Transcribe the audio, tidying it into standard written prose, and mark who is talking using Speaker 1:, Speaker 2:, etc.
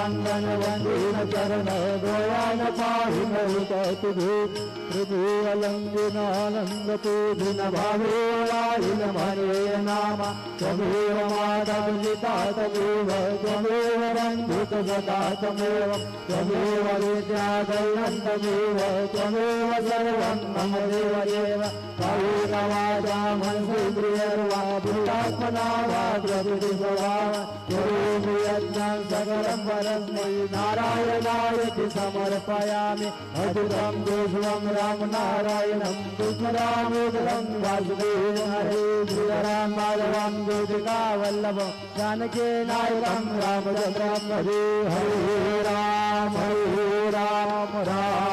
Speaker 1: वंदन चरण गोयान पाहिन तुझे पृथ्वीअलंबिनानंद तुझिन भावेलायिन मने नाम त्वमेव माधव पिता तमेव त्वमेव बन्धुत सदा त्वमेव त्वमेव विद्यादयन्तमेव त्वमेव सर्वं मम देव देव कायेन वाचा मनसेन्द्रियर्वा बुद्धात्मना वा प्रकृतिस्वभाव करोमि यज्ञं सकलं परस्मै नारायणाय समर्पयामि अच्युतं केशवं रामनारायणं कृष्णदामोदरं वासुदेवं हरे श्रीराम माधवं गोपिका वल्लभं जानकी नायकं रामचन्द्रं हरे हरे राम राम